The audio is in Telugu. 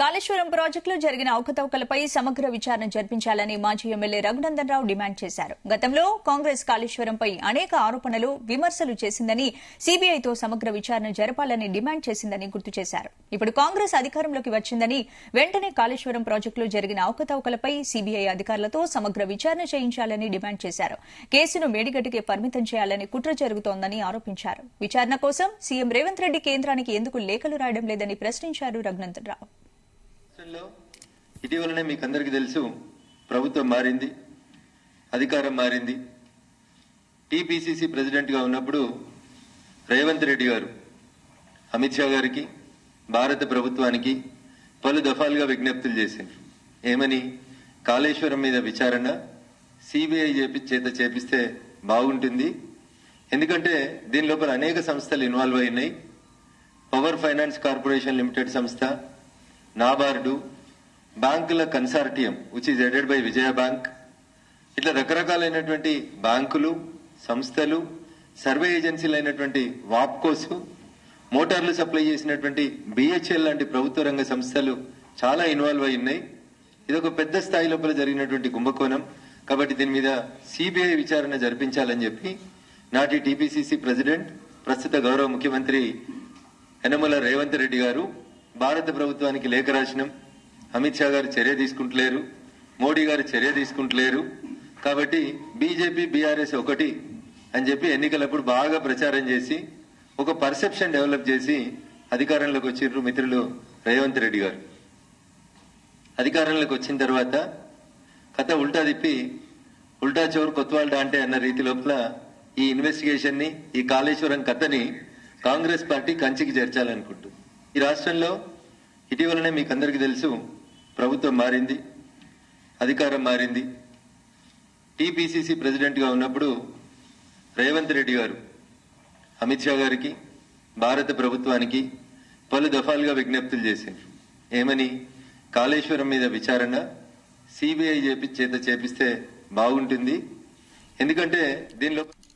కాళేశ్వరం ప్రాజెక్టులో జరిగిన అవకతవకలపై సమగ్ర విచారణ జరిపించాలని మాజీ ఎమ్మెల్యే రఘునందన్ రావు డిమాండ్ చేశారు. గతంలో కాంగ్రెస్ కాళేశ్వరంపై అనేక ఆరోపణలు, విమర్శలు చేసిందని, సీబీఐతో సమగ్ర విచారణ జరపాలని డిమాండ్ చేసిందని గుర్తు చేశారు. ఇప్పుడు కాంగ్రెస్ అధికారంలోకి వచ్చిందని వెంటనే కాళేశ్వరం ప్రాజెక్టులో జరిగిన అవకతవకలపై సీబీఐ అధికారులతో సమగ్ర విచారణ చేయించాలని డిమాండ్ చేశారు. కేసును మేడిగడ్డకే పరిమితం చేయాలని కుట్ర జరుగుతోందని ఆరోపించారు. విచారణ కోసం సీఎం రేవంత్ రెడ్డి కేంద్రానికి ఎందుకు లేఖలు రాయడం లేదని ప్రశ్నించారు రఘునందన్ రావు. ఇటీవలనే మీకు అందరికీ తెలుసు, ప్రభుత్వం మారింది, అధికారం మారింది. టీపీసీసీ ప్రెసిడెంట్ గా ఉన్నప్పుడు రేవంత్ రెడ్డి గారు అమిత్ షా గారికి, భారత ప్రభుత్వానికి పలు దఫాలుగా విజ్ఞప్తులు చేసిండ్రు. ఏమని? కాళేశ్వరం మీద విచారణ సిబిఐ చేత చేపిస్తే బాగుంటుంది, ఎందుకంటే దీని లోపల అనేక సంస్థలు ఇన్వాల్వ్ అయినాయి. పవర్ ఫైనాన్స్ కార్పొరేషన్ లిమిటెడ్ సంస్థ, నాబార్డు, బ్యాంకుల consortium which is headed by Vijaya bank, ఇట్లా రకరకాలైనటువంటి బ్యాంకులు, సంస్థలు, సర్వే ఏజెన్సీలు అయినటువంటి వాప్కోస్, మోటార్లు సప్లై చేసినటువంటి బిహెచ్ఎల్ లాంటి ప్రభుత్వ రంగ సంస్థలు చాలా ఇన్వాల్వ్ అయి ఉన్నాయి. ఇదొక పెద్ద స్థాయి లోపల జరిగినటువంటి కుంభకోణం. కాబట్టి దీని మీద సిబిఐ విచారణ జరిపించాలని చెప్పి నాటి టీపీసీసీ ప్రెసిడెంట్, ప్రస్తుత గౌరవ ముఖ్యమంత్రి యనమల రేవంత్ రెడ్డి గారు భారత ప్రభుత్వానికి లేఖ రాసినాం. అమిత్ షా గారు చర్య తీసుకుంటలేరు, మోడీ గారు చర్య తీసుకుంటలేరు. కాబట్టి బీజేపీ, బీఆర్ఎస్ ఒకటి అని చెప్పి ఎన్నికలప్పుడు బాగా ప్రచారం చేసి ఒక పర్సెప్షన్ డెవలప్ చేసి అధికారంలోకి వచ్చిర్రు మిత్రులు రేవంత్ రెడ్డి గారు. అధికారంలోకి వచ్చిన తర్వాత కథ ఉల్టా తిప్పి, ఉల్టా చోరు కొత్వాల్డా అంటే అన్న రీతి లోపల ఈ ఇన్వెస్టిగేషన్ ని, ఈ కాళేశ్వరం కథని కాంగ్రెస్ పార్టీ కంచికి చేర్చాలనుకుంటుంది. ఈ రాష్ట్రంలో ఇటీవలనే మీకు అందరికీ తెలుసు, ప్రభుత్వం మారింది, అధికారం మారింది. టీపీసీసీ ప్రెసిడెంట్ గా ఉన్నప్పుడు రేవంత్ రెడ్డి గారు అమిత్ షా గారికి, భారత ప్రభుత్వానికి పలు దఫాలుగా విజ్ఞప్తులు చేసిండ్రు. ఏమని? కాళేశ్వరం మీద విచారణ సిబిఐ చేత చేపిస్తే బాగుంటుంది, ఎందుకంటే దీనిలో